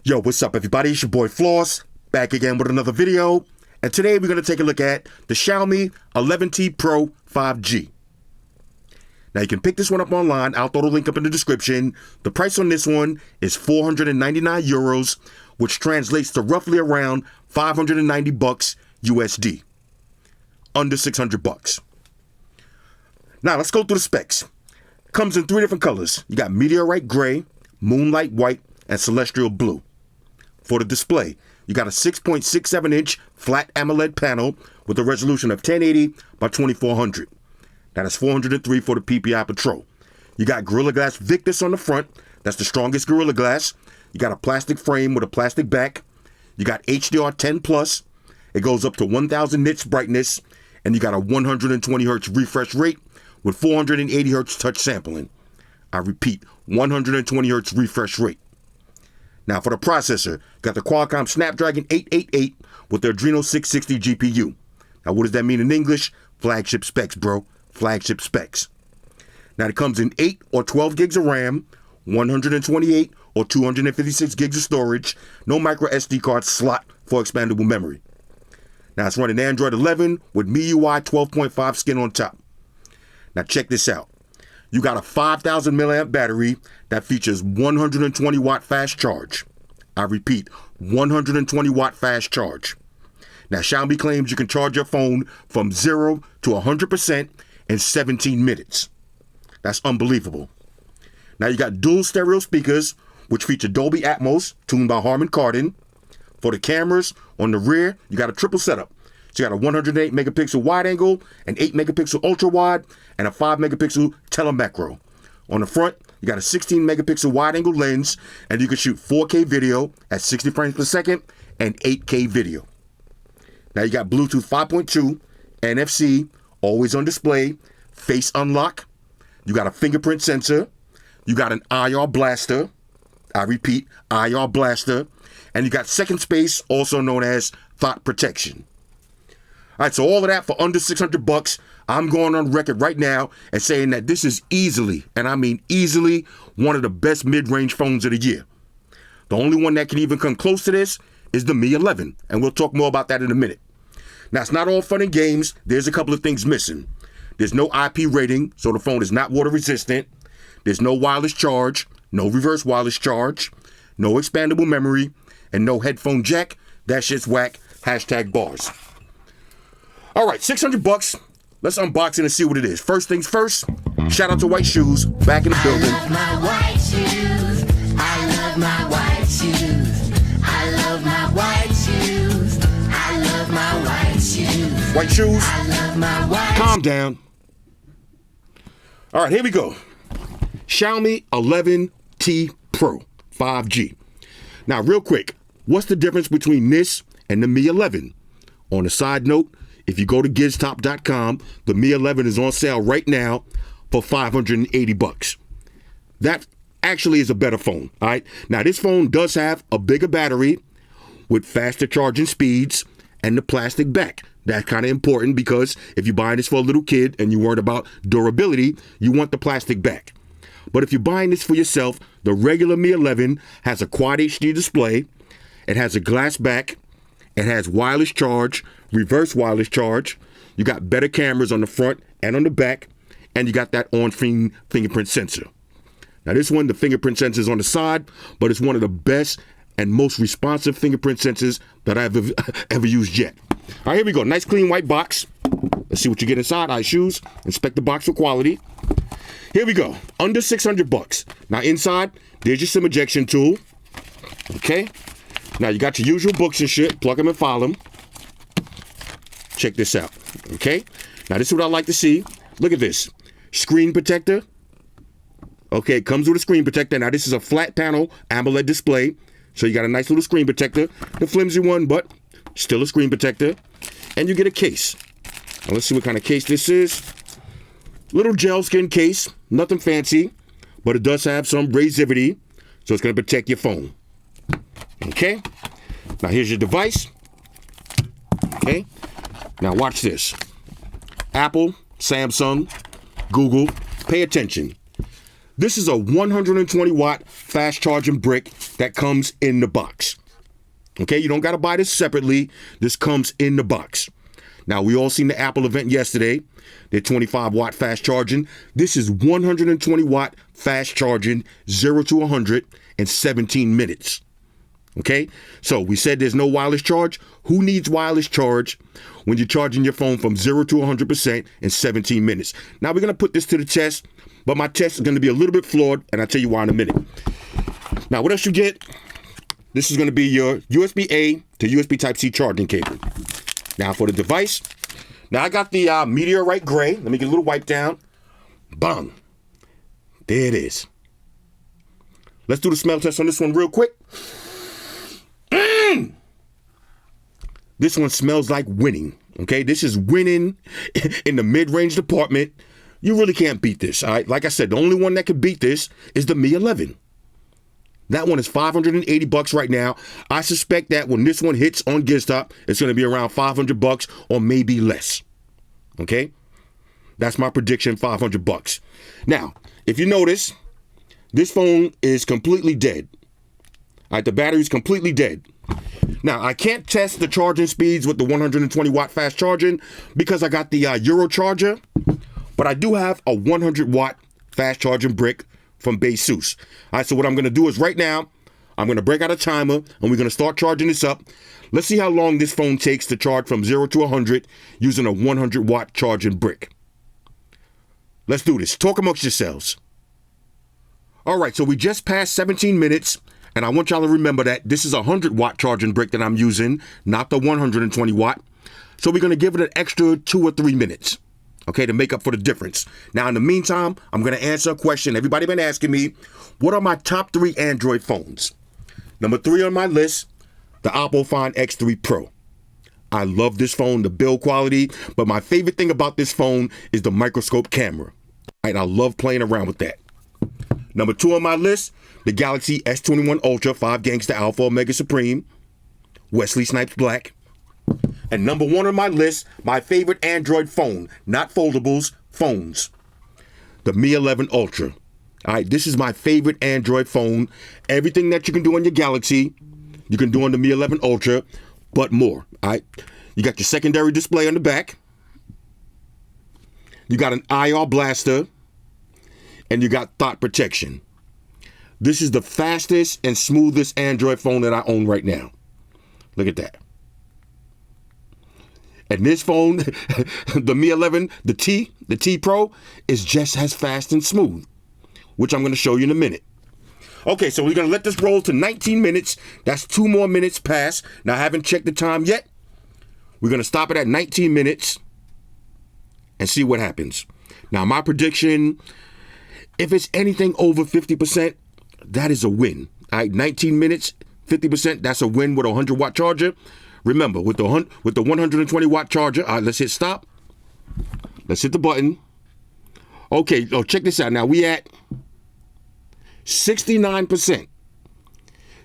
Yo, what's up everybody? It's your boy Floss, back again with another video. And today we're going to take a look at the Xiaomi 11T Pro 5G. Now you can pick this one up online. I'll throw the link up in the description. The price on this one is 499 euros, which translates to roughly around 590 bucks USD. Under 600 bucks. Now let's go through the specs. Comes in 3 different colors. You got meteorite gray, moonlight white, and celestial blue. For the display, you got a 6.67 inch flat AMOLED panel with a resolution of 1080 by 2400. That is 403 for the PPI Patrol. You got Gorilla Glass Victus on the front. That's the strongest Gorilla Glass. You got a plastic frame with a plastic back. You got HDR 10 Plus. It goes up to 1000 nits brightness. And you got a 120 hertz refresh rate with 480 hertz touch sampling. I repeat, 120 hertz refresh rate. Now for the processor, got the Qualcomm Snapdragon 888 with the Adreno 660 GPU. Now what does that mean in English? Flagship specs, bro. Flagship specs. Now it comes in 8 or 12 gigs of RAM, 128 or 256 gigs of storage, no micro SD card slot for expandable memory. Now it's running Android 11 with MIUI 12.5 skin on top. Now check this out. You got a 5,000 milliamp battery that features 120 watt fast charge. I repeat, 120 watt fast charge. Now Xiaomi claims you can charge your phone from 0 to 100% in 17 minutes. That's unbelievable. Now you got dual stereo speakers, which feature Dolby Atmos, tuned by Harman Kardon. For the cameras, on the rear, you got a triple setup. So you got a 108 megapixel wide angle, an 8 megapixel ultra wide, and a 5 megapixel telemacro. On the front, you got a 16 megapixel wide angle lens, and you can shoot 4K video at 60 frames per second and 8K video. Now you got Bluetooth 5.2, NFC, always on display, face unlock. You got a fingerprint sensor. You got an IR blaster. I repeat, IR blaster. And you got second space, also known as thought protection. All right, so all of that for under 600 bucks. I'm going on record right now and saying that this is easily, and I mean easily, one of the best mid-range phones of the year. The only one that can even come close to this is the Mi 11, and we'll talk more about that in a minute. Now, it's not all fun and games. There's a couple of things missing. There's no IP rating, so the phone is not water resistant. There's no wireless charge, no reverse wireless charge, no expandable memory, and no headphone jack. That shit's whack. Hashtag bars. All right, 600 bucks. Let's unbox it and see what it is. First things first, shout out to White Shoes, back in the building. I love my white shoes. I love my white shoes. I love my white shoes. I love my white shoes. White Shoes, I love my white calm down. All right, here we go. Xiaomi 11T Pro 5G. Now, real quick, what's the difference between this and the Mi 11? On a side note, if you go to giztop.com, the Mi 11 is on sale right now for 580 bucks. That actually is a better phone, all right? Now, this phone does have a bigger battery with faster charging speeds and the plastic back. That's kind of important because if you're buying this for a little kid and you're worried about durability, you want the plastic back. But if you're buying this for yourself, the regular Mi 11 has a Quad HD display. It has a glass back. It has wireless charge, reverse wireless charge. You got better cameras on the front and on the back. And you got that on-screen fingerprint sensor. Now this one, the fingerprint sensor is on the side, but it's one of the best and most responsive fingerprint sensors that I've ever used yet. All right, here we go. Nice clean white box. Let's see what you get inside. Eye shoes. Inspect the box for quality. Here we go. Under 600 bucks. Now inside, there's your SIM ejection tool. Okay. Now you got your usual books and shit. Plug them and file them. Check this out. Okay. Now this is what I like to see. Look at this. Screen protector. Okay, it comes with a screen protector. Now this is a flat panel AMOLED display. So you got a nice little screen protector. The flimsy one, but still a screen protector. And you get a case. Now let's see what kind of case this is. Little gel skin case. Nothing fancy. But it does have some razivity. So it's going to protect your phone. Okay. Now here's your device. Okay. Now watch this. Apple, Samsung, Google, pay attention. This is a 120 watt fast charging brick that comes in the box. Okay, you don't got to buy this separately. This comes in the box. Now, we all seen the Apple event yesterday. Their 25 watt fast charging. This is 120 watt fast charging, 0 to 100 in 17 minutes. Okay, so we said there's no wireless charge. Who needs wireless charge when you're charging your phone from 0 to 100% in 17 minutes? Now, we're going to put this to the test, but my test is going to be a little bit flawed, and I'll tell you why in a minute. Now, what else you get? This is going to be your USB-A to USB Type-C charging cable. Now, for the device, now I got the Meteorite Gray. Let me get a little wipe down. Bang. There it is. Let's do the smell test on this one real quick. This one smells like winning. Okay, this is winning in the mid-range department. You really can't beat this. All right, like I said, the only one that can beat this is the Mi 11. That one is $580 right now. I suspect that when this one hits on GizTop, it's going to be around $500 or maybe less. Okay, that's my prediction, $500. Now, if you notice, this phone is completely dead. All right, the battery is completely dead. Now, I can't test the charging speeds with the 120 watt fast charging because I got the Euro charger, but I do have a 100 watt fast charging brick from Baseus. All right, so what I'm going to do is right now, I'm going to break out a timer and we're going to start charging this up. Let's see how long this phone takes to charge from 0 to 100 using a 100 watt charging brick. Let's do this. Talk amongst yourselves. All right, so we just passed 17 minutes. And I want y'all to remember that this is a 100 watt charging brick that I'm using, not the 120 watt. So we're going to give it an extra 2 or 3 minutes, okay, to make up for the difference. Now, in the meantime, I'm going to answer a question everybody been asking me. What are my top 3 Android phones? Number 3 on my list, the Oppo Find X3 Pro. I love this phone, the build quality, but my favorite thing about this phone is the microscope camera. And I love playing around with that. Number 2 on my list, the Galaxy S21 Ultra 5 Gangsta Alpha Omega Supreme, Wesley Snipes Black. And number 1 on my list, my favorite Android phone, not foldables, phones, the Mi 11 Ultra. All right, this is my favorite Android phone. Everything that you can do on your Galaxy, you can do on the Mi 11 Ultra, but more. All right, you got your secondary display on the back. You got an IR blaster. And you got thought protection. This is the fastest and smoothest Android phone that I own right now. Look at that. And this phone, the Mi 11, the T Pro, is just as fast and smooth, which I'm going to show you in a minute. Okay, so we're going to let this roll to 19 minutes. That's 2 more minutes past. Now, I haven't checked the time yet. We're going to stop it at 19 minutes and see what happens. Now, my prediction, if it's anything over 50%, that is a win. All right, 19 minutes, 50%, that's a win with a 100 watt charger. Remember, with the 120 watt charger, all right, let's hit stop. Let's hit the button. Okay, oh, check this out. Now we at 69%.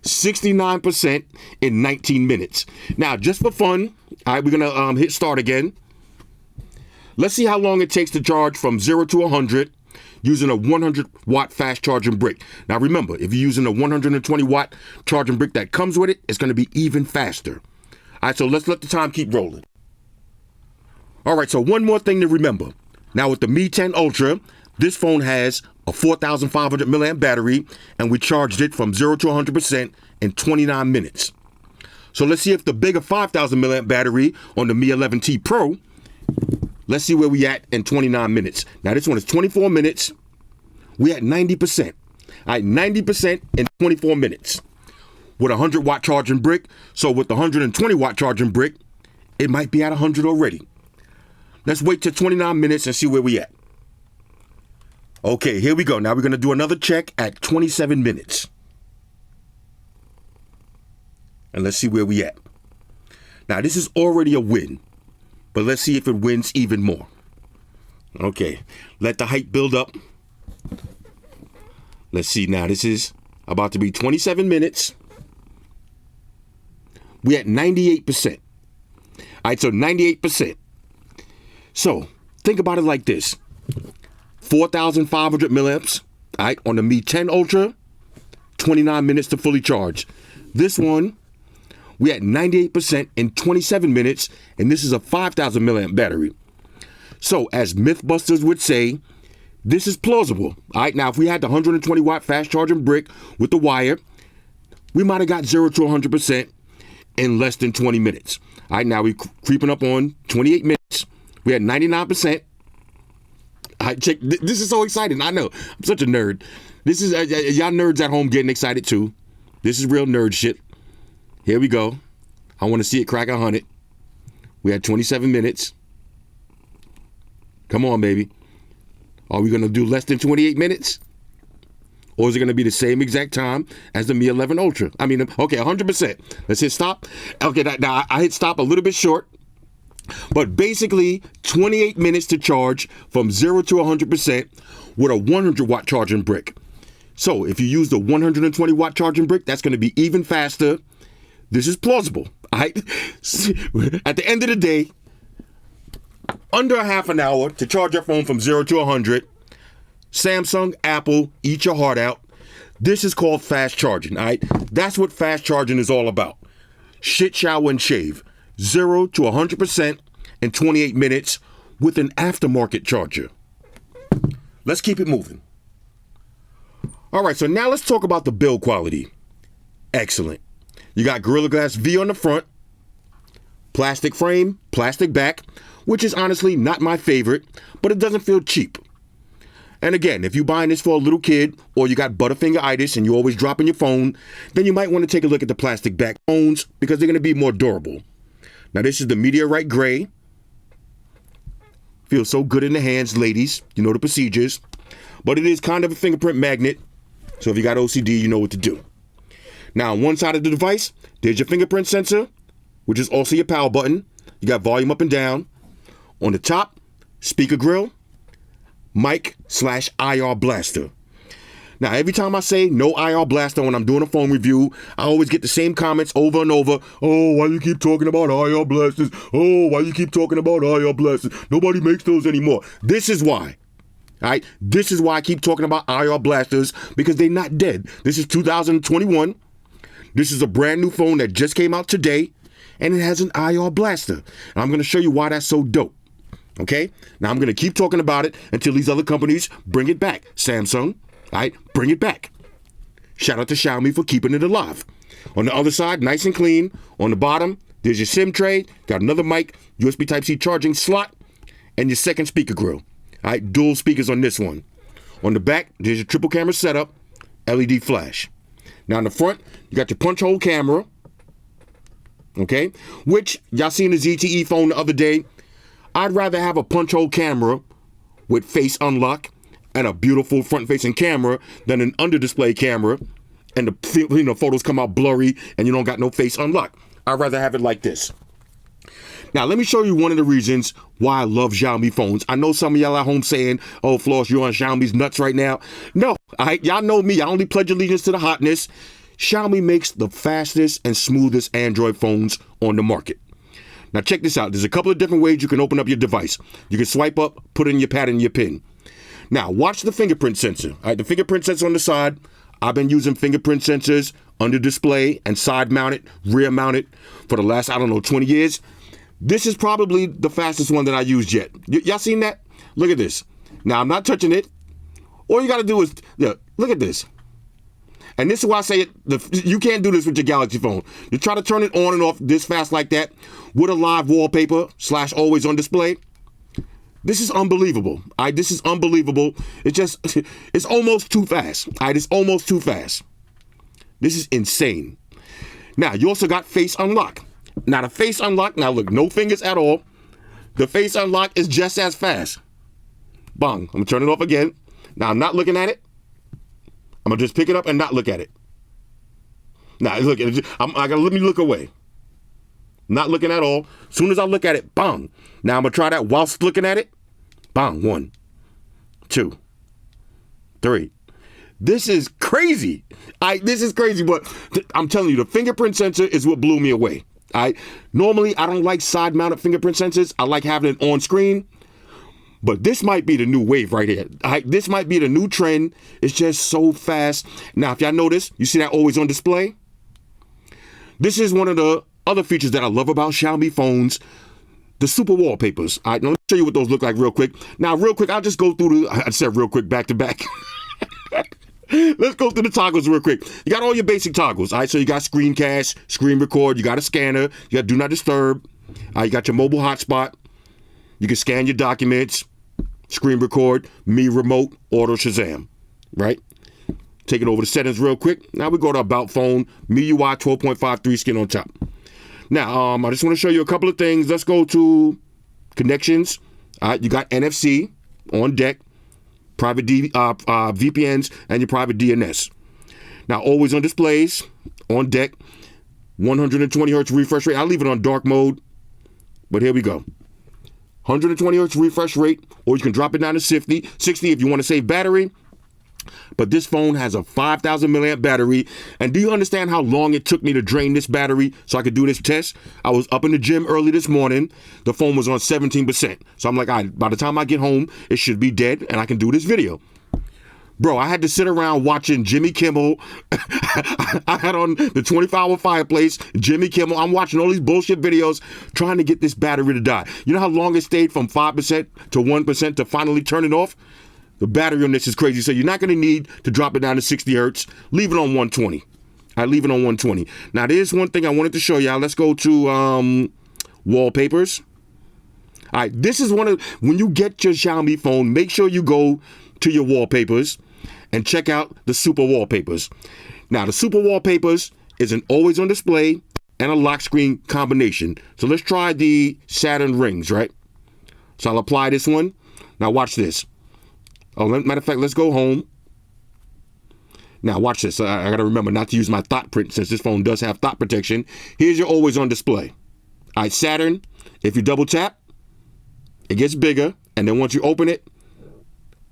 69% in 19 minutes. Now, just for fun, all right, we're gonna hit start again. Let's see how long it takes to charge from 0 to 100 using a 100 watt fast charging brick. Now remember, if you're using a 120 watt charging brick that comes with it, it's going to be even faster. All right, so let's let the time keep rolling. All right, so one more thing to remember. Now with the Mi 10 Ultra, this phone has a 4,500 milliamp battery, and we charged it from 0 to 100% in 29 minutes. So let's see if the bigger 5,000 milliamp battery on the Mi 11T Pro, let's see where we at in 29 minutes. Now this one is 24 minutes. We at 90%. All right, 90% in 24 minutes with a 100 watt charging brick. So with the 120 watt charging brick, it might be at 100 already. Let's wait till 29 minutes and see where we at. Okay, here we go. Now we're going to do another check at 27 minutes. And let's see where we at. Now this is already a win, but let's see if it wins even more. Okay, let the hype build up. Let's see now. This is about to be 27 minutes. We at 98%. All right, so 98%. So think about it like this. 4,500 milliamps, all right, on the Mi 10 Ultra, 29 minutes to fully charge. This one, we at 98% in 27 minutes, and this is a 5,000 milliamp battery. So, as Mythbusters would say, this is plausible. All right, now if we had the 120 watt fast charging brick with the wire, we might have got 0 to 100% in less than 20 minutes. All right, now we're creeping up on 28 minutes. We had 99%. All right, check. This is so exciting. I know. I'm such a nerd. This is, y'all nerds at home getting excited too. This is real nerd shit. Here we go. I want to see it crack 100. We had 27 minutes. Come on, baby. Are we going to do less than 28 minutes? Or is it going to be the same exact time as the Mi 11 Ultra? I mean, okay, 100%. Let's hit stop. Okay, now I hit stop a little bit short. But basically, 28 minutes to charge from 0 to 100% with a 100 watt charging brick. So if you use the 120 watt charging brick, that's going to be even faster. This is plausible. All right? At the end of the day, under a half an hour to charge your phone from 0 to 100. Samsung, Apple, eat your heart out. This is called fast charging, all right? That's what fast charging is all about. Shit, shower, and shave. 0 to 100% in 28 minutes with an aftermarket charger. Let's keep it moving. All right, so now let's talk about the build quality. Excellent. You got Gorilla Glass V on the front, plastic frame, plastic back, which is honestly not my favorite, but it doesn't feel cheap. And again, if you're buying this for a little kid or you got butterfingeritis and you're always dropping your phone, then you might want to take a look at the plastic back phones because they're going to be more durable. Now, this is the Meteorite Gray. Feels so good in the hands, ladies. You know the procedures. But it is kind of a fingerprint magnet. So if you got OCD, you know what to do. Now, on one side of the device, there's your fingerprint sensor, which is also your power button. You got volume up and down. On the top, speaker grill, mic/IR blaster. Now, every time I say no IR blaster when I'm doing a phone review, I always get the same comments over and over. Oh, why you keep talking about IR blasters? Oh, why you keep talking about IR blasters? Nobody makes those anymore. This is why. All right? This is why I keep talking about IR blasters, because they're not dead. This is 2021. This is a brand new phone that just came out today, and it has an IR blaster. And I'm going to show you why that's so dope. Okay? Now, I'm going to keep talking about it until these other companies bring it back. Samsung, all right, bring it back. Shout out to Xiaomi for keeping it alive. On the other side, nice and clean. On the bottom, there's your SIM tray. Got another mic, USB Type-C charging slot, and your second speaker grill. All right, dual speakers on this one. On the back, there's your triple camera setup, LED flash. Now, in the front, you got your punch hole camera. Okay? Which, y'all seen the ZTE phone the other day. I'd rather have a punch hole camera with face unlock and a beautiful front-facing camera than an under-display camera and the photos come out blurry and you don't got no face unlock. I'd rather have it like this. Now, let me show you one of the reasons why I love Xiaomi phones. I know some of y'all at home saying, oh, Floss, you're on Xiaomi's nuts right now. No, y'all know me. I only pledge allegiance to the hotness. Xiaomi makes the fastest and smoothest Android phones on the market. Now, check this out. There's a couple of different ways you can open up your device. You can swipe up, put in your pad and your pin. Now, watch the fingerprint sensor. All right, the fingerprint sensor on the side. I've been using fingerprint sensors under display and side mounted, rear mounted for the last, 20 years. This is probably the fastest one that I used yet. Y'all seen that? Look at this. Now, I'm not touching it. All you got to do is, look at this. And this is why I say you can't do this with your Galaxy phone. You try to turn it on and off this fast like that with a live wallpaper / always on display. This is unbelievable. This is unbelievable. It's almost too fast. It's almost too fast. This is insane. Now, you also got face unlock. Now, the face unlock, look, no fingers at all. The face unlock is just as fast. Bang. I'm going to turn it off again. Now, I'm not looking at it. I'm going to just pick it up and not look at it. Now, look, let me look away. Not looking at all. As soon as I look at it, bang. Now, I'm going to try that whilst looking at it. Bang. 1, 2, 3. This is crazy. This is crazy, but I'm telling you, the fingerprint sensor is what blew me away. Normally, I don't like side-mounted fingerprint sensors. I like having it on screen. But this might be the new wave right here. This might be the new trend. It's just so fast. Now, if y'all notice, you see that always on display? This is one of the other features that I love about Xiaomi phones, the super wallpapers. All right, now let me show you what those look like real quick. Now, real quick, I'll just go through I said real quick, back to back. Let's go through the toggles real quick. You got all your basic toggles. All right, so you got screen cache, screen record, you got a scanner, you got do not disturb. You got your mobile hotspot. You can scan your documents, screen record, Me Remote, Auto Shazam, right? Take it over to settings real quick. Now we go to About Phone, MIUI 12.53 skin on top. Now, I just want to show you a couple of things. Let's go to connections. All right, you got NFC on deck, private VPNs, and your private DNS. Now, always on displays, on deck, 120 hertz refresh rate. I'll leave it on dark mode, but here we go. 120 hertz refresh rate, or you can drop it down to 60 if you want to save battery. But this phone has a 5,000 milliamp battery. And do you understand how long it took me to drain this battery so I could do this test? I was up in the gym early this morning. The phone was on 17%. So I'm like, all right, by the time I get home, it should be dead and I can do this video. Bro, I had to sit around watching Jimmy Kimmel. I had on the 24-hour fireplace, Jimmy Kimmel. I'm watching all these bullshit videos trying to get this battery to die. You know how long it stayed from 5% to 1% to finally turn it off? The battery on this is crazy. So you're not going to need to drop it down to 60 hertz. Leave it on 120. I leave it on 120. Now, there's one thing I wanted to show y'all. Let's go to wallpapers. All right, this is one of, when you get your Xiaomi phone, make sure you go to your wallpapers and check out the super wallpapers. Now, the super wallpapers is an always on display and a lock screen combination. So let's try the Saturn rings, right? So I'll apply this one. Now watch this. Oh, matter of fact, let's go home. Now watch this. I got to remember not to use my thought print since this phone does have thought protection. Here's your always on display. All right, Saturn, if you double tap, it gets bigger. And then once you open it,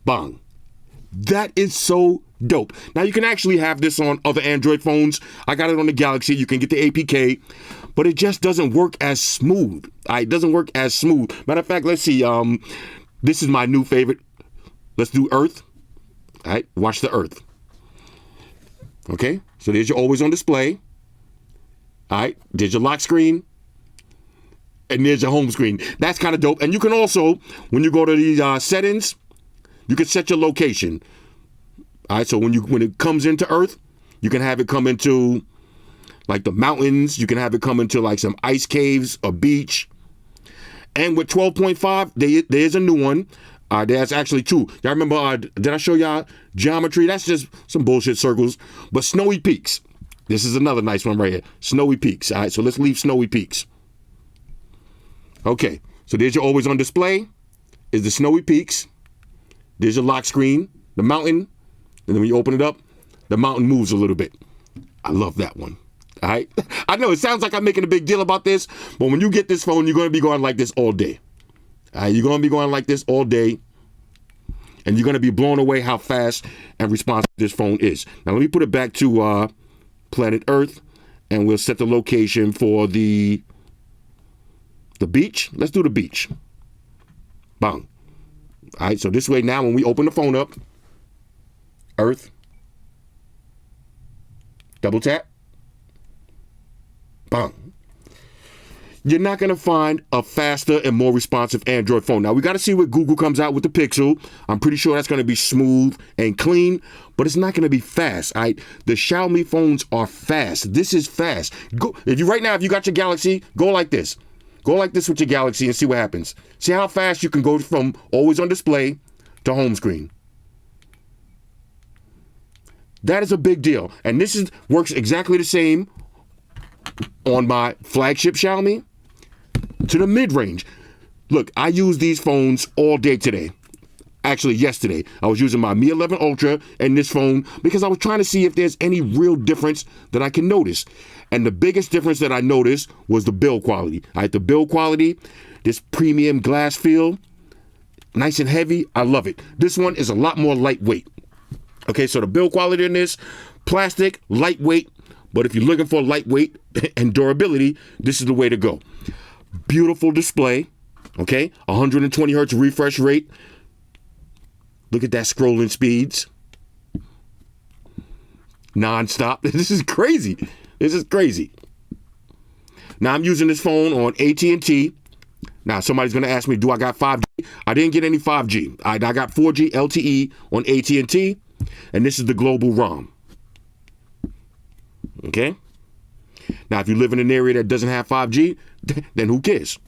bang. That is so dope. Now you can actually have this on other Android phones. I got it on the Galaxy. You can get the APK, but it just doesn't work as smooth. It doesn't work as smooth. Matter of fact, let's see. This is my new favorite. Let's do Earth. All right, watch the Earth. Okay, so there's your always on display. All right, there's your lock screen. And there's your home screen. That's kind of dope. And you can also, when you go to these settings, you can set your location. All right, so when it comes into Earth, you can have it come into like the mountains. You can have it come into like some ice caves, a beach. And with 12.5, there's a new one. There's actually two. Y'all remember, did I show y'all geometry? That's just some bullshit circles. But snowy peaks. This is another nice one right here. Snowy peaks. All right, so let's leave snowy peaks. Okay, so there's your always on display. Is the snowy peaks. There's your lock screen, the mountain. And then when you open it up, the mountain moves a little bit. I love that one. All right. I know it sounds like I'm making a big deal about this, but when you get this phone, you're going to be going like this all day. You're going to be going like this all day, and you're going to be blown away how fast and responsive this phone is. Now, let me put it back to planet Earth, and we'll set the location for the beach. Let's do the beach. Bang. All right, so this way now when we open the phone up, Earth, double tap, bang. You're not going to find a faster and more responsive Android phone. Now, we got to see what Google comes out with the Pixel. I'm pretty sure that's going to be smooth and clean, but it's not going to be fast. All right? The Xiaomi phones are fast. This is fast. If you got your Galaxy, go like this. Go like this with your Galaxy and see what happens. See how fast you can go from always on display to home screen. That is a big deal. And this works exactly the same on my flagship Xiaomi to the mid-range. Look, I use these phones all day today. Actually, yesterday, I was using my Mi 11 Ultra and this phone because I was trying to see if there's any real difference that I can notice. And the biggest difference that I noticed was the build quality. All right, the build quality, this premium glass feel, nice and heavy. I love it. This one is a lot more lightweight. Okay, so the build quality in this, plastic, lightweight. But if you're looking for lightweight and durability, this is the way to go. Beautiful display. Okay, 120 hertz refresh rate. Look at that scrolling speeds. Non-stop. This is crazy. This is crazy. Now I'm using this phone on AT&T. Now somebody's going to ask me, do I got 5G? I didn't get any 5G. I got 4G LTE on AT&T, and this is the global ROM. Okay? Now, if you live in an area that doesn't have 5G, then who cares?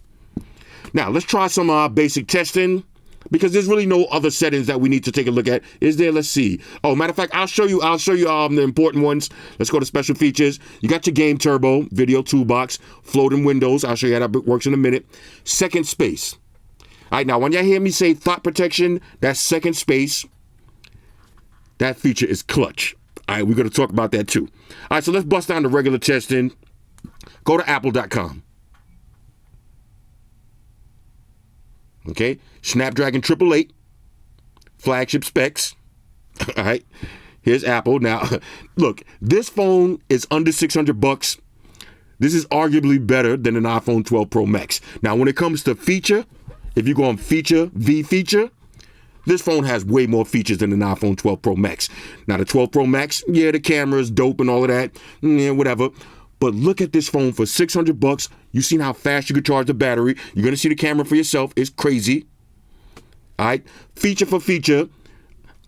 Now, let's try some basic testing, because there's really no other settings that we need to take a look at. Is there? Let's see. Oh, matter of fact, I'll show you the important ones. Let's go to special features. You got your game turbo, video toolbox, floating windows. I'll show you how that works in a minute. Second space. All right, now, when y'all hear me say thought protection, that second space, that feature is clutch. All right, we're going to talk about that too. All right, so let's bust down the regular testing. Go to apple.com. Okay, Snapdragon 888, flagship specs. All right, here's Apple. Now, look, this phone is under $600. This is arguably better than an iPhone 12 Pro Max. Now, when it comes to feature, if you go on feature, this phone has way more features than an iPhone 12 Pro Max. Now, the 12 Pro Max, yeah, the camera is dope and all of that, yeah, whatever. But look at this phone for $600. You've seen how fast you can charge the battery. You're going to see the camera for yourself. It's crazy. All right. Feature for feature.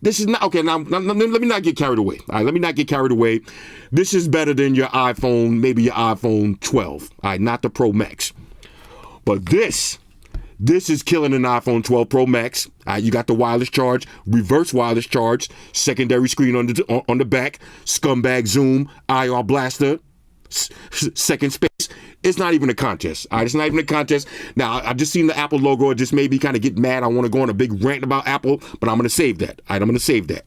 This is not, okay, now let me not get carried away. All right, let me not get carried away. This is better than your iPhone, maybe your iPhone 12. All right, not the Pro Max. But this is killing an iPhone 12 Pro Max. You got the wireless charge, reverse wireless charge, secondary screen on the back, scumbag zoom, IR blaster, second space. It's not even a contest. All right, it's not even a contest. Now, I've just seen the Apple logo. It just made me kind of get mad. I want to go on a big rant about Apple, but I'm going to save that. All right, I'm going to save that.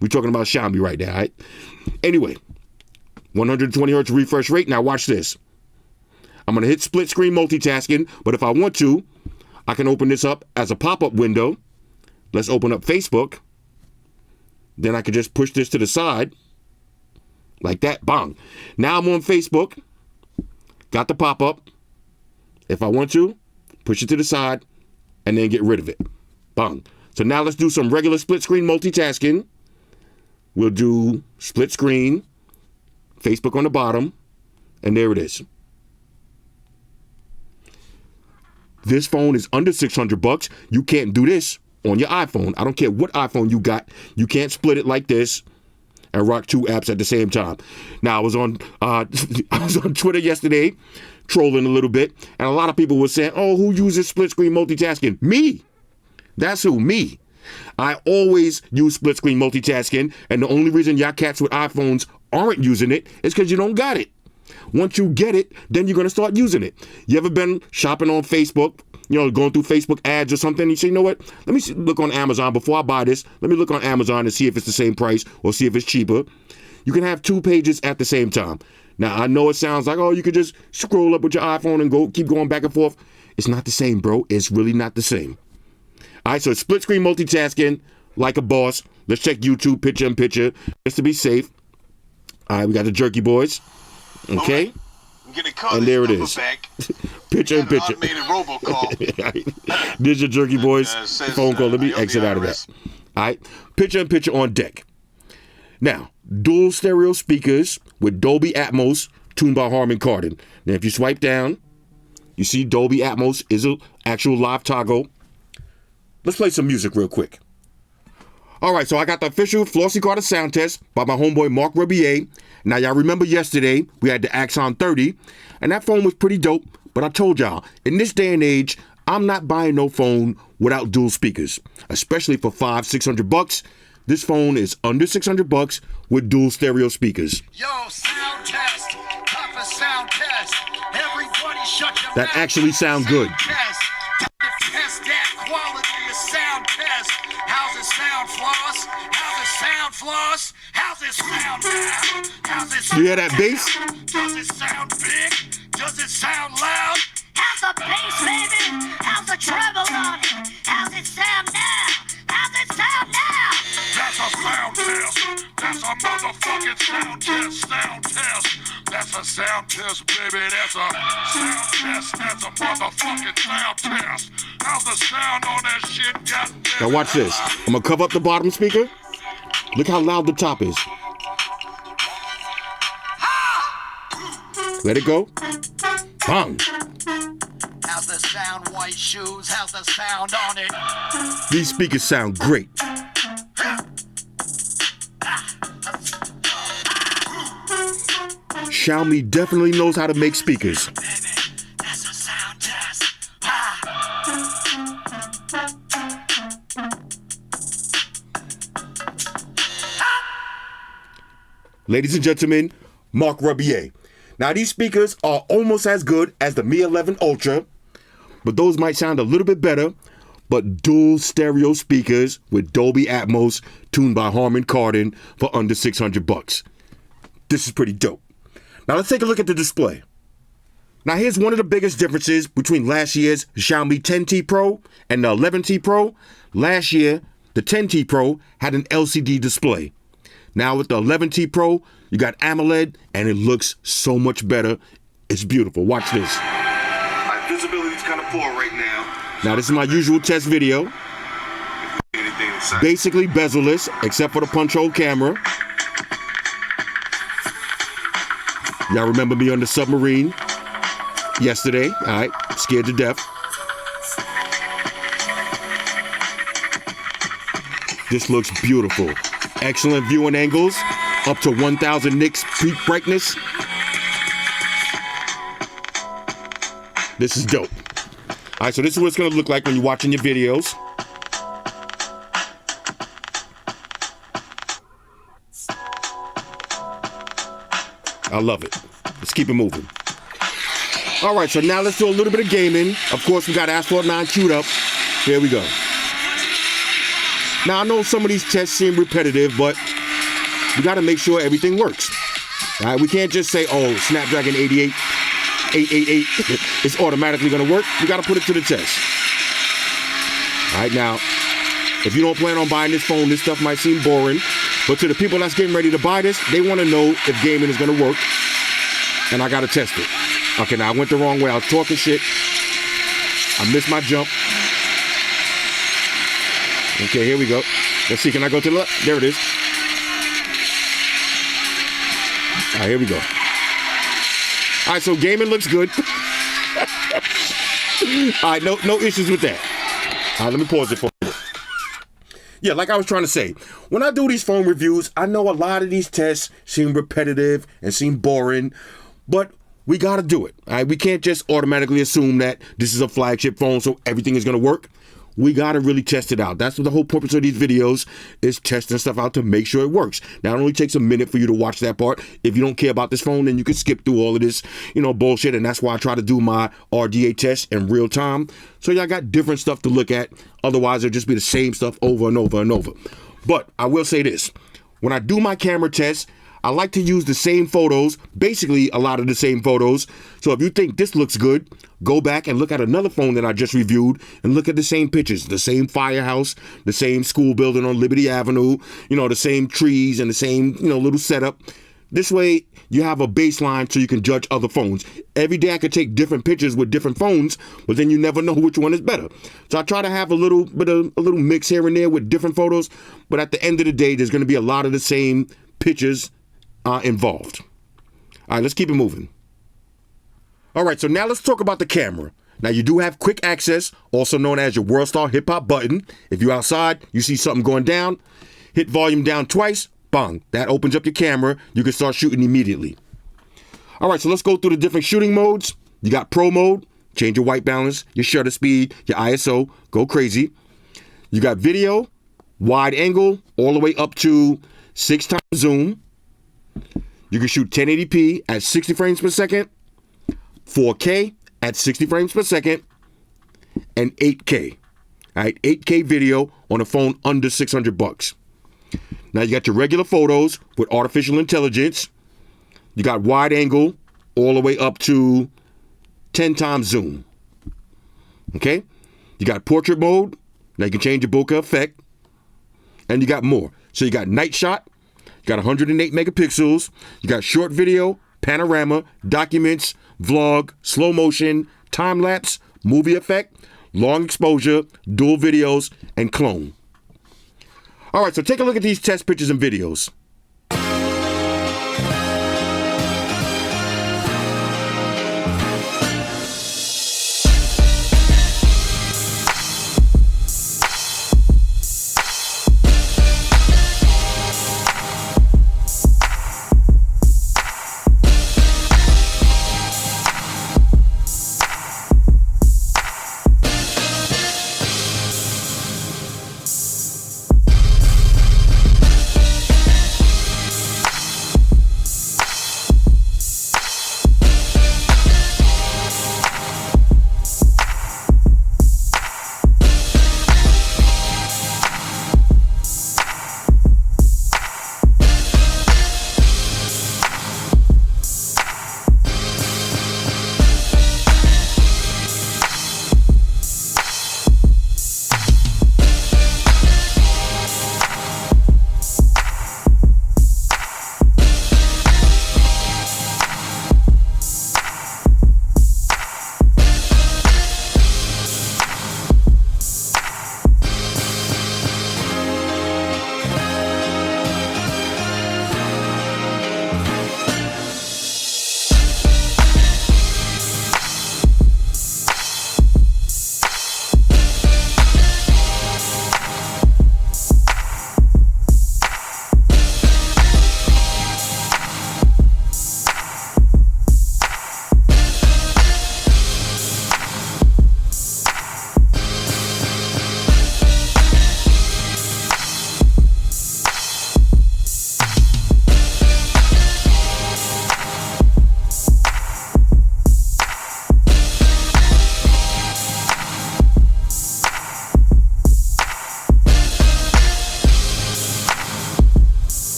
We're talking about Xiaomi right now, all right? Anyway, 120 hertz refresh rate. Now, watch this. I'm going to hit split screen multitasking, but if I want to, I can open this up as a pop-up window. Let's open up Facebook. Then I can just push this to the side. Like that, bang. Now I'm on Facebook. Got the pop-up. If I want to, push it to the side and then get rid of it. Bang. So now let's do some regular split screen multitasking. We'll do split screen, Facebook on the bottom, and there it is. This phone is under $600. You can't do this on your iPhone. I don't care what iPhone you got. You can't split it like this and rock two apps at the same time. Now, I was on Twitter yesterday, trolling a little bit, and a lot of people were saying, oh, who uses split screen multitasking? Me. That's who, me. I always use split screen multitasking, and the only reason y'all cats with iPhones aren't using it is because you don't got it. Once you get it, then you're going to start using it. You ever been shopping on Facebook, going through Facebook ads or something, and you say, you know what, let me look on Amazon before I buy this. Let me look on Amazon and see if it's the same price or see if it's cheaper. You can have two pages at the same time. Now, I know it sounds like, oh, you could just scroll up with your iPhone and keep going back and forth. It's not the same, bro. It's really not the same. All right, so split screen multitasking like a boss. Let's check YouTube picture in picture just to be safe. All right, we got the Jerky Boys. Okay. And there it is. Picture in picture. There's your Jerky Boys phone call. Let me exit out of that. All right. Picture in picture on deck. Now, dual stereo speakers with Dolby Atmos tuned by Harman Kardon. Now, if you swipe down, you see Dolby Atmos is an actual live toggle. Let's play some music real quick. All right, so I got the official Flossy Carter sound test by my homeboy Mark Rebier. Now, y'all remember yesterday, we had the Axon 30, and that phone was pretty dope, but I told y'all, in this day and age, I'm not buying no phone without dual speakers, especially for $500-600. This phone is under $600 with dual stereo speakers. Yo, sound test, toughest sound test. Everybody shut your that actually sound good. Test that quality of sound test. How's it sound, Floss? How's it sound, Floss? How's it sound now? How's it sound? You hear that bass? Does it sound big? Does it sound loud? How's the bass, baby? How's the treble on it? How's it sound now? How's it sound now? That's a sound test. That's a motherfucking sound test. Sound test. That's a a sound test, baby. That's a sound test. That's a motherfucking sound test. How's the sound on that shit? Goddamn. Now watch this. I'm gonna cover up the bottom speaker. Look how loud the top is. Let it go. Bang. How's the sound, white shoes? How's the sound on it? These speakers sound great. Xiaomi definitely knows how to make speakers. That's a sound test. Ladies and gentlemen, Mark Rubier. Now these speakers are almost as good as the Mi 11 Ultra, but those might sound a little bit better. But dual stereo speakers with Dolby Atmos tuned by Harman Kardon for under $600. This is pretty dope. Now let's take a look at the display. Now here's one of the biggest differences between last year's Xiaomi 10T Pro and the 11T Pro. Last year, the 10T Pro had an LCD display. Now with the 11T Pro, you got AMOLED and it looks so much better. It's beautiful. Watch this. My visibility's kind of poor right now. Now this is my usual test video. Anything inside. Basically bezel-less, except for the punch hole camera. Y'all remember me on the submarine yesterday? All right, scared to death. This looks beautiful. Excellent viewing angles, up to 1000 nits peak brightness. This is dope. All right, so this is what it's gonna look like when you're watching your videos. I love it. Let's keep it moving. All right, so now let's do a little bit of gaming. Of course, we got Asphalt 9 queued up. Here we go. Now, I know some of these tests seem repetitive, but we got to make sure everything works. All right, we can't just say, oh, Snapdragon 888 is automatically going to work. We got to put it to the test. All right, now, if you don't plan on buying this phone, this stuff might seem boring. But to the people that's getting ready to buy this, they want to know if gaming is going to work. And I got to test it. Okay, now I went the wrong way. I was talking shit. I missed my jump. Okay, here we go. Let's see, can I go to the left? There it is. All right, here we go. All right, so gaming looks good. All right, no issues with that. All right, let me pause it for a minute. Yeah, like I was trying to say, when I do these phone reviews, I know a lot of these tests seem repetitive and seem boring, but we got to do it. All right, we can't just automatically assume that this is a flagship phone, so everything is going to work. We got to really test it out. That's what the whole purpose of these videos is, testing stuff out to make sure it works. Now, it only takes a minute for you to watch that part. If you don't care about this phone, then you can skip through all of this, bullshit. And that's why I try to do my RDA test in real time. So y'all got different stuff to look at. Otherwise, it'll just be the same stuff over and over and over. But I will say this. When I do my camera test, I like to use the same photos, basically a lot of the same photos. So if you think this looks good, go back and look at another phone that I just reviewed and look at the same pictures, the same firehouse, the same school building on Liberty Avenue, the same trees and the same, little setup. This way you have a baseline so you can judge other phones. Every day I could take different pictures with different phones, but then you never know which one is better. So I try to have a little mix here and there with different photos, but at the end of the day, there's going to be a lot of the same pictures involved. All right, let's keep it moving. All right, so now let's talk about the camera. Now, you do have quick access, also known as your World Star Hip Hop button. If you're outside, you see something going down, hit volume down twice, bang. That opens up your camera. You can start shooting immediately. All right, so let's go through the different shooting modes. You got Pro mode, change your white balance, your shutter speed, your ISO, go crazy. You got video, wide angle, all the way up to 6x zoom. You can shoot 1080p at 60 frames per second, 4K at 60 frames per second, and 8K. All right, 8K video on a phone under $600. Now you got your regular photos with artificial intelligence. You got wide angle all the way up to 10x zoom. Okay? You got portrait mode. Now you can change your bokeh effect. And you got more. So you got night shot. You got 108 megapixels. You got short video, panorama, documents, vlog, slow motion, time-lapse, movie effect, long exposure, dual videos, and clone. All right, so take a look at these test pictures and videos.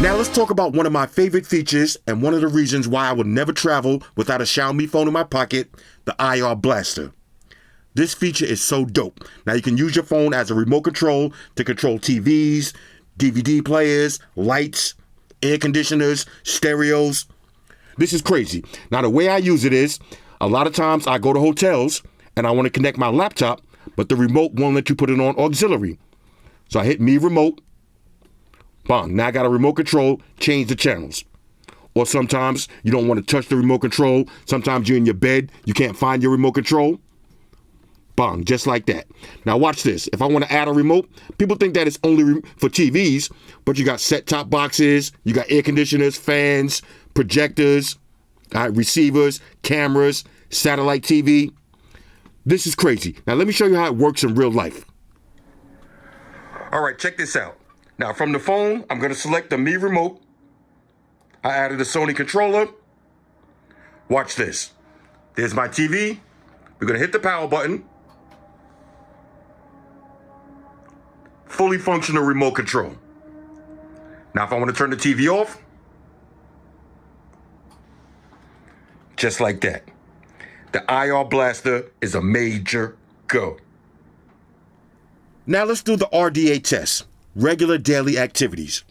Now let's talk about one of my favorite features and one of the reasons why I would never travel without a Xiaomi phone in my pocket, the IR Blaster. This feature is so dope. Now you can use your phone as a remote control to control TVs, DVD players, lights, air conditioners, stereos. This is crazy. Now the way I use it is, a lot of times I go to hotels and I want to connect my laptop, but the remote won't let you put it on auxiliary. So I hit Me Remote. Bang. Now I got a remote control, change the channels. Or sometimes you don't want to touch the remote control. Sometimes you're in your bed, you can't find your remote control. Bang, just like that. Now watch this. If I want to add a remote, people think that it's only for TVs, but you got set-top boxes, you got air conditioners, fans, projectors, receivers, cameras, satellite TV. This is crazy. Now let me show you how it works in real life. All right, check this out. Now from the phone, I'm going to select the Me Remote. I added a Sony controller. Watch this. There's my TV. We're going to hit the power button. Fully functional remote control. Now if I want to turn the TV off, just like that. The IR Blaster is a major go. Now let's do the RDA test. Regular daily activities.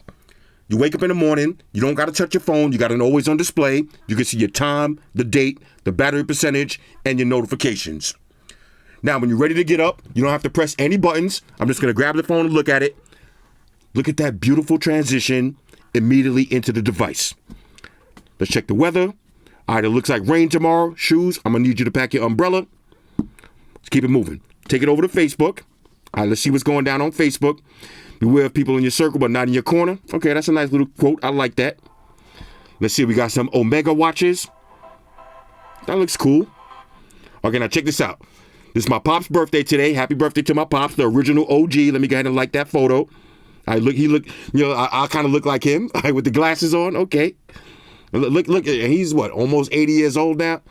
You wake up in the morning, you don't got to touch your phone, you got an always on display. You can see your time, the date, the battery percentage, and your notifications. Now, when you're ready to get up, you don't have to press any buttons. I'm just going to grab the phone and look at it. Look at that beautiful transition immediately into the device. Let's check the weather. All right, it looks like rain tomorrow. Shoes, I'm going to need you to pack your umbrella. Let's keep it moving. Take it over to Facebook. All right, let's see what's going down on Facebook. Beware of people in your circle, but not in your corner. Okay, that's a nice little quote. I like that. Let's see, we got some Omega watches. That looks cool. Okay, now check this out. This is my pop's birthday today. Happy birthday to my pops, the original OG. Let me go ahead and like that photo. He look, I kind of look like him with the glasses on. Okay. Look, he's what, almost 80 years old now?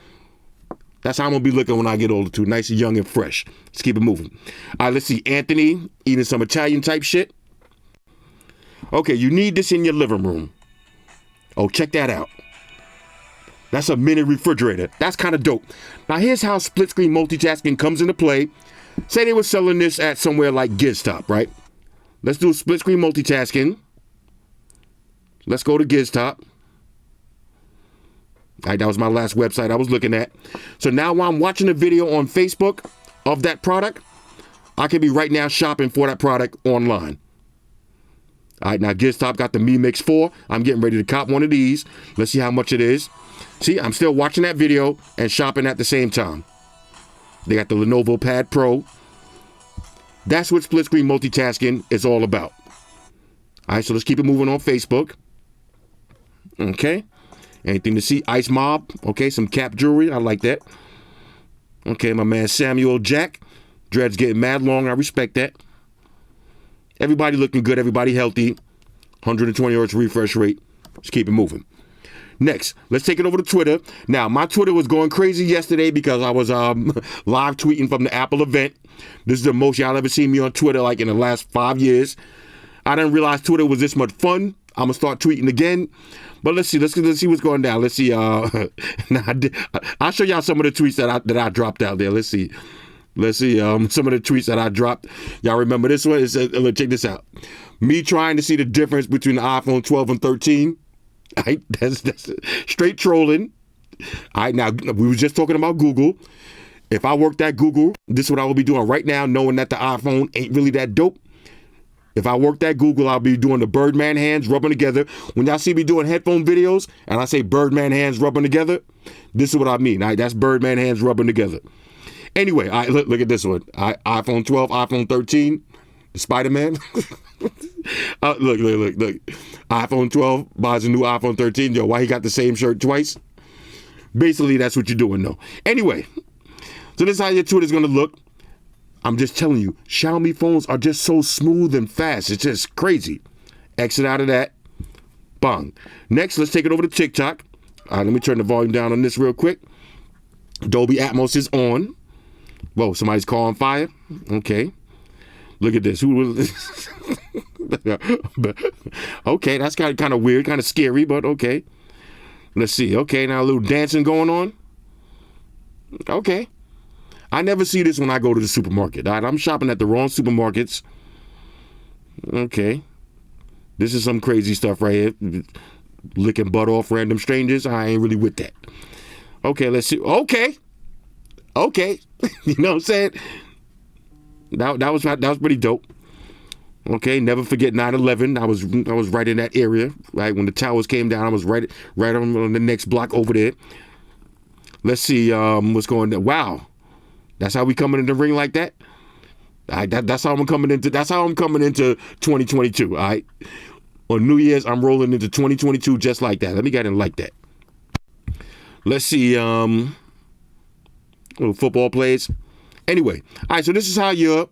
That's how I'm going to be looking when I get older, too. Nice and young and fresh. Let's keep it moving. All right, let's see. Anthony eating some Italian type shit. Okay, you need this in your living room. Oh, check that out. That's a mini refrigerator. That's kind of dope. Now, here's how split screen multitasking comes into play. Say they were selling this at somewhere like GizTop, right? Let's do split screen multitasking. Let's go to GizTop. All right, that was my last website I was looking at. So now while I'm watching a video on Facebook of that product, I can be right now shopping for that product online. All right, now GizTop got the Mi Mix 4. I'm getting ready to cop one of these. Let's see how much it is. See, I'm still watching that video and shopping at the same time. They got the Lenovo Pad Pro. That's what split screen multitasking is all about. All right, so let's keep it moving on Facebook. Okay. Anything to see? Ice Mob. Okay, some cap jewelry. I like that. Okay, my man Samuel Jack. Dreads getting mad long. I respect that. Everybody looking good. Everybody healthy. 120 hertz refresh rate. Let's keep it moving. Next, let's take it over to Twitter. Now, my Twitter was going crazy yesterday because I was live tweeting from the Apple event. This is the most y'all ever seen me on Twitter like in the last 5 years. I didn't realize Twitter was this much fun. I'm going to start tweeting again. But let's see what's going down. Let's see. I'll show y'all some of the tweets that I dropped out there. Let's see. Some of the tweets that I dropped. Y'all remember this one? Check this out. Me trying to see the difference between the iPhone 12 and 13. All right, that's straight trolling. All right, now we were just talking about Google. If I worked at Google, this is what I will be doing right now, knowing that the iPhone ain't really that dope. If I worked at Google, I'll be doing the Birdman hands rubbing together. When y'all see me doing headphone videos and I say Birdman hands rubbing together, this is what I mean. All right, that's Birdman hands rubbing together. Anyway, all right, look at this one. All right, iPhone 12, iPhone 13, the Spider-Man. Look. iPhone 12 buys a new iPhone 13. Yo, why he got the same shirt twice? Basically, that's what you're doing, though. Anyway, so this is how your Twitter's going to look. I'm just telling you, Xiaomi phones are just so smooth and fast. It's just crazy. Exit out of that. Bang. Next, let's take it over to TikTok. All right, let me turn the volume down on this real quick. Dolby Atmos is on. Whoa, somebody's calling fire? Okay. Look at this. Who was okay, that's kind of weird, kind of scary, but okay. Let's see. Okay, now a little dancing going on. Okay. I never see this when I go to the supermarket. All right, I'm shopping at the wrong supermarkets. Okay. This is some crazy stuff right here. Licking butt off random strangers. I ain't really with that. Okay, let's see. Okay. You know what I'm saying? That was pretty dope. Okay, never forget 9/11. I was right in that area. Right when the towers came down, I was right on the next block over there. Let's see what's going on. Wow, that's how we coming in the ring like that. All right, that's how I'm coming into 2022. All right, on New Year's I'm rolling into 2022 just like that. Let me get in like that. Let's see little football plays. Anyway, all right, so this is how you're.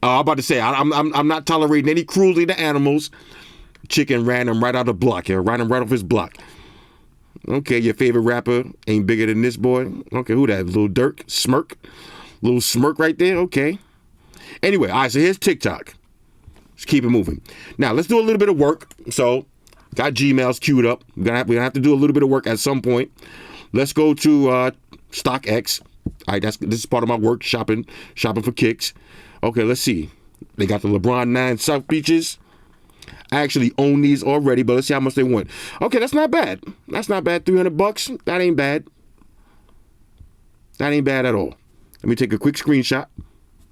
I'm about to say I'm not tolerating any cruelty to animals. Chicken ran him right out of the block. Yeah, ran him right off his block. Okay, your favorite rapper ain't bigger than this boy. Okay, who that? Little Dirk? Smirk? Little smirk right there? Okay. Anyway, all right, so here's TikTok. Let's keep it moving. Now, let's do a little bit of work. So, got Gmails queued up. We're gonna have to do a little bit of work at some point. Let's go to StockX. All right, this is part of my work, shopping for kicks. Okay, let's see. They got the LeBron 9 South Beaches. I actually own these already, but let's see how much they want. Okay, that's not bad. That's not bad. $300. That ain't bad. That ain't bad at all. Let me take a quick screenshot.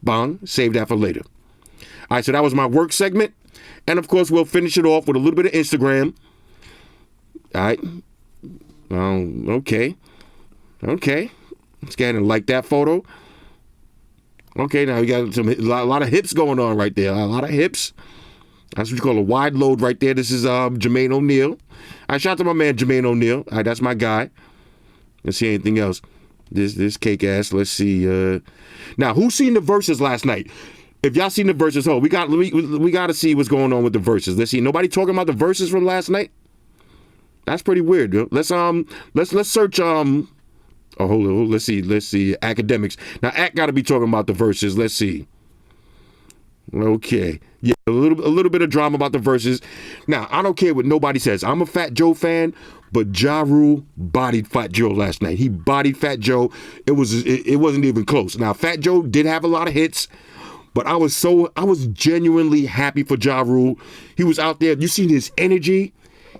Bang. Save that for later. All right, so that was my work segment. And, of course, we'll finish it off with a little bit of Instagram. All right. Okay. Let's go ahead and like that photo. Okay, now you got a lot of hips going on right there. A lot of hips. That's what you call a wide load right there. This is Jermaine O'Neal. I shout out to my man Jermaine O'Neal. That's my guy. Let's see anything else. This cake ass. Let's see. Now, who seen the verses last night? If y'all seen the verses, we got to see what's going on with the verses. Let's see. Nobody talking about the verses from last night? That's pretty weird. Dude. Let's search hold on. Let's see. Academics. Now, got to be talking about the verses. Let's see. Okay. Yeah, a little bit of drama about the verses. Now, I don't care what nobody says. I'm a Fat Joe fan, but Ja Rule bodied Fat Joe last night. He bodied Fat Joe. It wasn't even close. Now, Fat Joe did have a lot of hits, but I was genuinely happy for Ja Rule. He was out there. You seen his energy?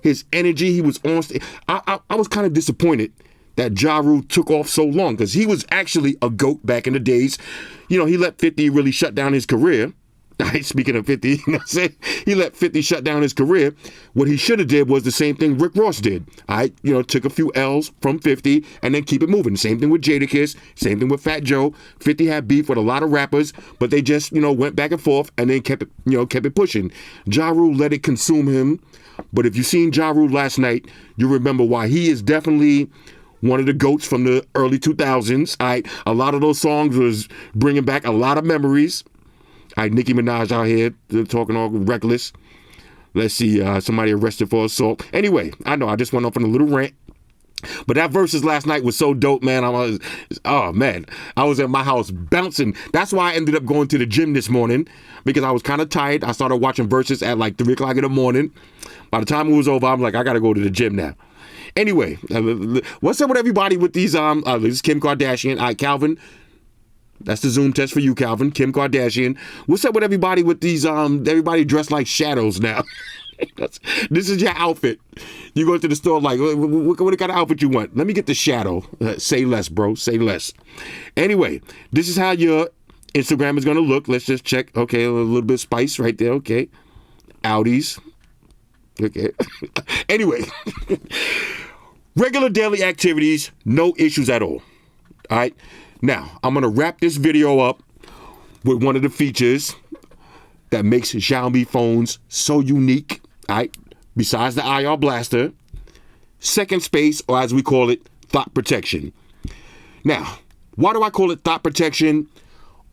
He was on stage. I was kind of disappointed that Ja Rule took off so long because he was actually a GOAT back in the days. You know, he let 50 really shut down his career. Speaking of 50, he let 50 shut down his career. What he should have did was the same thing Rick Ross did. Took a few L's from 50 and then keep it moving. Same thing with Jadakiss. Same thing with Fat Joe. 50 had beef with a lot of rappers, but they just, went back and forth and then kept it pushing. Ja Rule let it consume him. But if you seen Ja Rule last night, you remember why. He is definitely one of the GOATs from the early 2000s. A lot of those songs was bringing back a lot of memories. Nicki Minaj out here talking all reckless. Let's see, somebody arrested for assault. Anyway, I know I just went off on a little rant. But that versus last night was so dope, man. I was at my house bouncing. That's why I ended up going to the gym this morning, because I was kind of tired. I started watching versus at like 3 o'clock in the morning. By the time it was over, I'm like, I got to go to the gym now. Anyway, what's up with everybody with these, this is Kim Kardashian. Calvin. That's the Zoom test for you, Calvin. Kim Kardashian. What's up with everybody with these, everybody dressed like shadows now? This is your outfit. You go to the store like, what kind of outfit you want? Let me get the shadow. Say less, bro. Say less. Anyway, this is how your Instagram is going to look. Let's just check. Okay, a little bit of spice right there. Okay. Audis. Okay. Anyway. Regular daily activities, no issues at all. All right. Now, I'm going to wrap this video up with one of the features that makes Xiaomi phones so unique, all right? Besides the IR blaster, second space, or as we call it, thought protection. Now, why do I call it thought protection?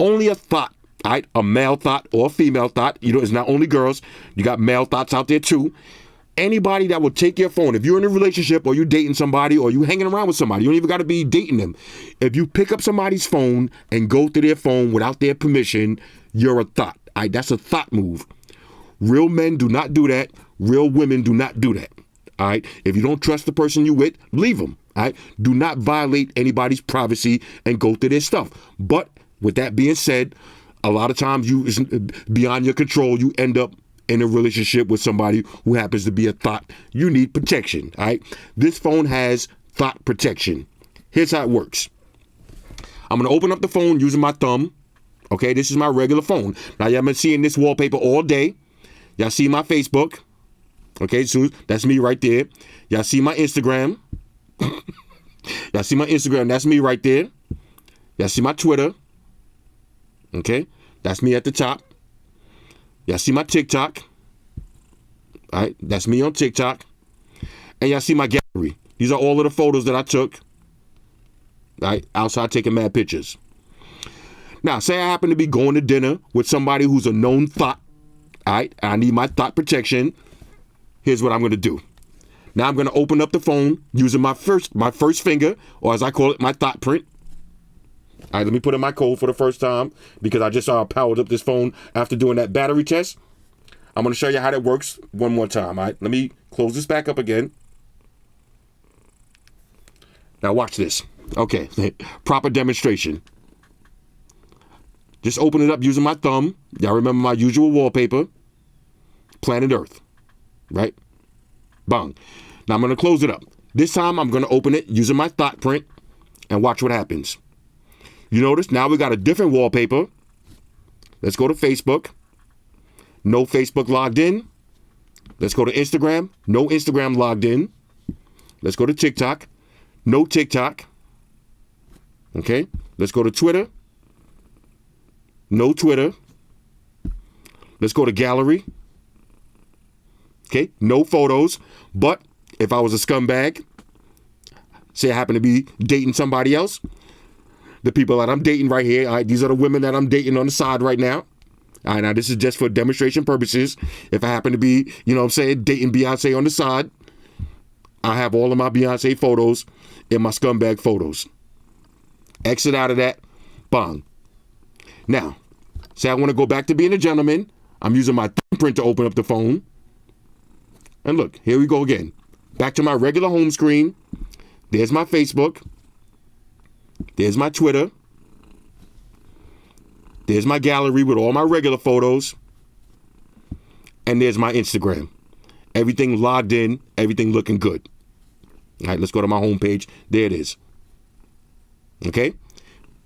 Only a thought, all right? A male thought or a female thought. It's not only girls. You got male thoughts out there too. Anybody that will take your phone, if you're in a relationship or you're dating somebody or you're hanging around with somebody, you don't even got to be dating them. If you pick up somebody's phone and go through their phone without their permission, you're a thought. All right, that's a thought move. Real men do not do that. Real women do not do that. All right. If you don't trust the person you with, leave them. All right. Do not violate anybody's privacy and go through their stuff. But with that being said, a lot of times it's beyond your control. You end up in a relationship with somebody who happens to be a thought. You need protection. All right. This phone has thought protection. Here's how it works. I'm going to open up the phone using my thumb. Okay, this is my regular phone. Now, y'all been seeing this wallpaper all day. Y'all see my Facebook. Okay, so that's me right there. Y'all see my Instagram. Y'all see my Instagram. That's me right there. Y'all see my Twitter. Okay, that's me at the top. Y'all see my TikTok. All right, that's me on TikTok. And y'all see my gallery. These are all of the photos that I took. All right, outside taking mad pictures. Now, say I happen to be going to dinner with somebody who's a known thought. All right, I need my thought protection. Here's what I'm going to do. Now I'm going to open up the phone using my first finger, or as I call it, my thought print. All right, let me put in my code for the first time because I just powered up this phone after doing that battery test. I'm going to show you how that works one more time. All right, let me close this back up again. Now watch this. Okay, proper demonstration. Just open it up using my thumb. Y'all remember my usual wallpaper. Planet Earth. Right? Bang. Now I'm going to close it up. This time I'm going to open it using my thought print and watch what happens. You notice now we got a different wallpaper. Let's go to Facebook. No Facebook logged in. Let's go to Instagram. No Instagram logged in. Let's go to TikTok. No TikTok. Okay. Let's go to Twitter. no Twitter. Let's go to gallery. Okay, no photos. But if I was a scumbag, say I happen to be dating somebody else, the people that I'm dating right here, all right, these are the women that I'm dating on the side right now. All right, now this is just for demonstration purposes. If I happen to be, you know what I'm saying, dating Beyonce on the side, I have all of my Beyonce photos in my scumbag photos. Exit out of that, bang. Now, say I want to go back to being a gentleman. I'm using my thumbprint to open up the phone. And look, here we go again. Back to my regular home screen. There's my Facebook. There's my Twitter. There's my gallery with all my regular photos. And there's my Instagram. Everything logged in, everything looking good. All right, let's go to my home page. There it is. Okay?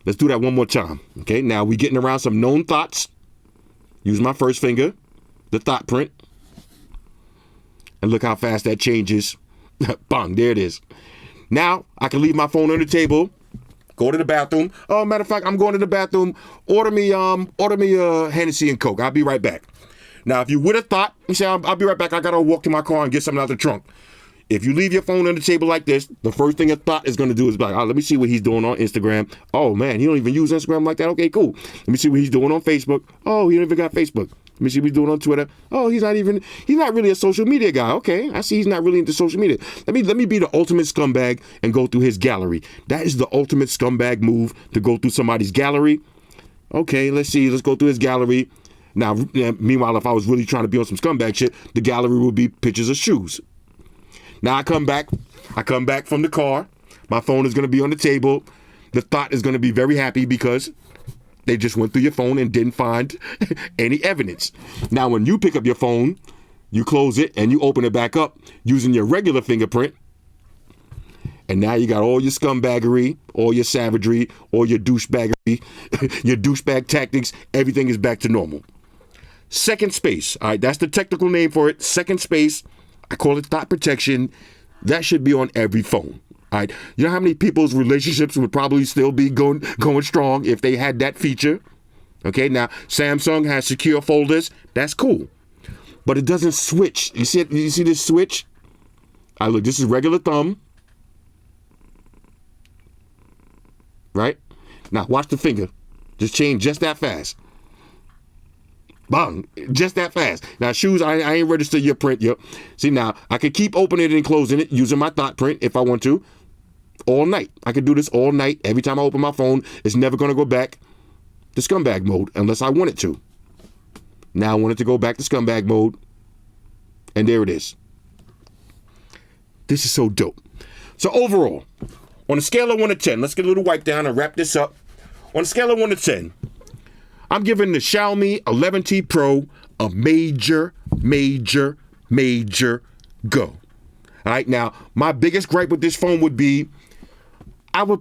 Let's do that one more time. Okay, now we're getting around some known thoughts. Use my first finger, the thought print. And look how fast that changes. Bang, there it is. Now, I can leave my phone on the table, go to the bathroom. Oh, matter of fact, I'm going to the bathroom. Order me a Hennessy and Coke. I'll be right back. Now, if you would have thought, you say, I'll be right back. I got to walk to my car and get something out the trunk. If you leave your phone on the table like this, the first thing a thought is going to do is be like, oh, let me see what he's doing on Instagram. Oh, man, he don't even use Instagram like that. Okay, cool. Let me see what he's doing on Facebook. Oh, he don't even got Facebook. Let me see what he's doing on Twitter. Oh, he's not really a social media guy. Okay, I see he's not really into social media. Let me be the ultimate scumbag and go through his gallery. That is the ultimate scumbag move, to go through somebody's gallery. Okay, let's see. Let's go through his gallery. Now, meanwhile, if I was really trying to be on some scumbag shit, the gallery would be pictures of shoes. Now I come back from the car. My phone is going to be on the table. The thought is going to be very happy because they just went through your phone and didn't find any evidence. Now, when you pick up your phone, you close it and you open it back up using your regular fingerprint. And now you got all your scumbaggery, all your savagery, all your douchebaggery, your douchebag tactics. Everything is back to normal. Second space. All right, that's the technical name for it. Second space. I call it thought protection. That should be on every phone. All right. You know how many people's relationships would probably still be going strong if they had that feature? Okay. Now, Samsung has secure folders. That's cool. But it doesn't switch. You see it? You see this switch? All right, look, this is regular thumb. Right? Now, watch the finger. Just change just that fast. Bang, just that fast. Now, shoes, I ain't registered your print yet. See, now, I can keep opening it and closing it using my thought print if I want to. All night. I can do this all night. Every time I open my phone, it's never going to go back to scumbag mode unless I want it to. Now, I want it to go back to scumbag mode. And there it is. This is so dope. So, overall, on a scale of 1 to 10, let's get a little wipe down and wrap this up. On a scale of 1 to 10, I'm giving the Xiaomi 11T Pro a major go. All right, now my biggest gripe with this phone would be I would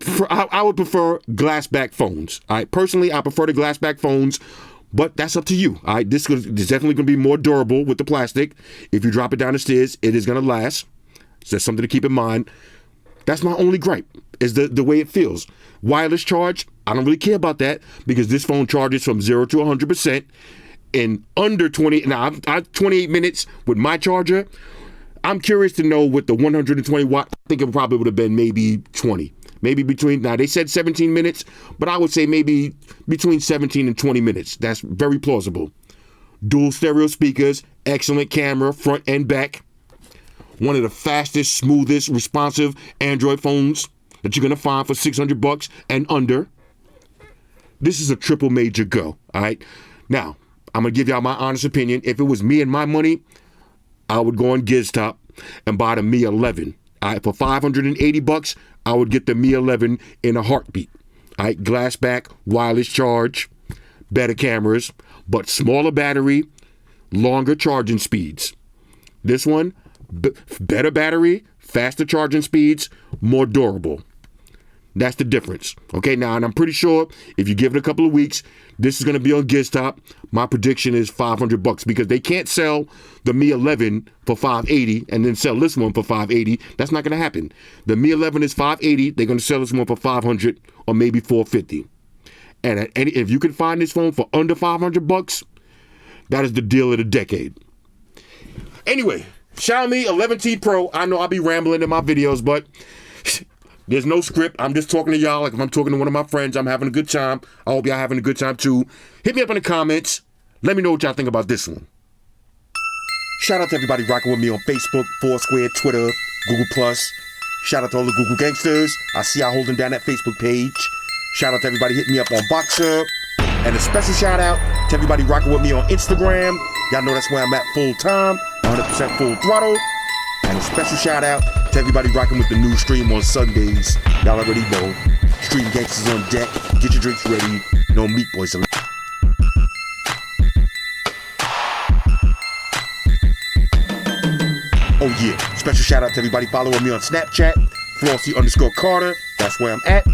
prefer glass back phones. All right, personally, I prefer the glass back phones, but that's up to you. All right, this is definitely going to be more durable with the plastic. If you drop it down the stairs, it is going to last. So that's something to keep in mind. That's my only gripe, is the way it feels. Wireless charge, I don't really care about that because this phone charges from 0 to 100% in under 20. Now, I've 28 minutes with my charger. I'm curious to know with the 120 watt, I think it probably would have been maybe 20. Maybe between, now they said 17 minutes, but I would say maybe between 17 and 20 minutes. That's very plausible. Dual stereo speakers, excellent camera, front and back. One of the fastest, smoothest, responsive Android phones that you're going to find for $600 and under. This is a triple major go, all right? Now, I'm going to give y'all my honest opinion. If it was me and my money, I would go on GizTop and buy the Mi 11. All right, for $580, I would get the Mi 11 in a heartbeat. All right, glass back, wireless charge, better cameras, but smaller battery, longer charging speeds. This one, better battery, faster charging speeds, more durable. That's the difference. Okay, now, and I'm pretty sure if you give it a couple of weeks, this is going to be on GizTop. My prediction is $500 because they can't sell the Mi 11 for $580 and then sell this one for $580. That's not going to happen. The Mi 11 is $580. They're going to sell this one for $500 or maybe $450. And if you can find this phone for under $500, that is the deal of the decade. Anyway, Xiaomi 11T Pro. I know I'll be rambling in my videos, but there's no script. I'm just talking to y'all like if I'm talking to one of my friends. I'm having a good time. I hope y'all having a good time too. Hit me up in the comments. Let me know what y'all think about this one. Shout out to everybody rocking with me on Facebook, Foursquare, Twitter, Google+. Shout out to all the Google gangsters. I see y'all holding down that Facebook page. Shout out to everybody hitting me up on Boxer. And a special shout out to everybody rocking with me on Instagram. Y'all know that's where I'm at full time, 100% full throttle. And a special shout out to everybody rocking with the new stream on Sundays. Y'all already know. Stream gangsters on deck. Get your drinks ready. No meat boys. Oh yeah, special shout out to everybody following me on Snapchat, Flossy_Carter, that's where I'm at.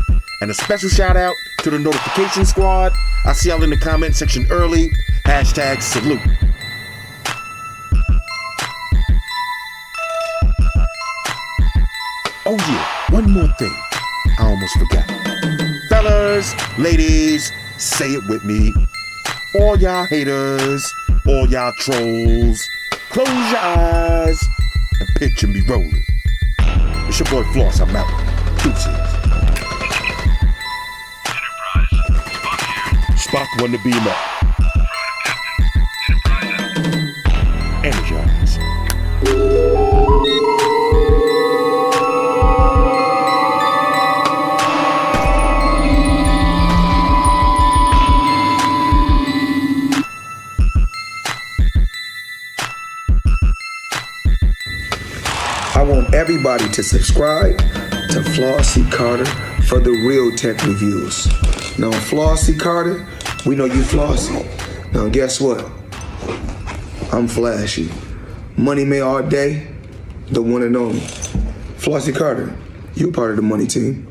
And a special shout out to the notification squad. I see y'all in the comment section early. Hashtag salute. Oh yeah, one more thing. I almost forgot. Fellas, ladies, say it with me. All y'all haters, all y'all trolls, close your eyes and picture me rolling. It's your boy Floss, I'm out. Deuces. Spot one to beam up. Energize. I want everybody to subscribe to Flossy Carter for the real tech reviews. Now, Flossy Carter, we know you flossy. Now, guess what? I'm flashy. Money May all day, the one and only. Flossy Carter, you're part of the money team.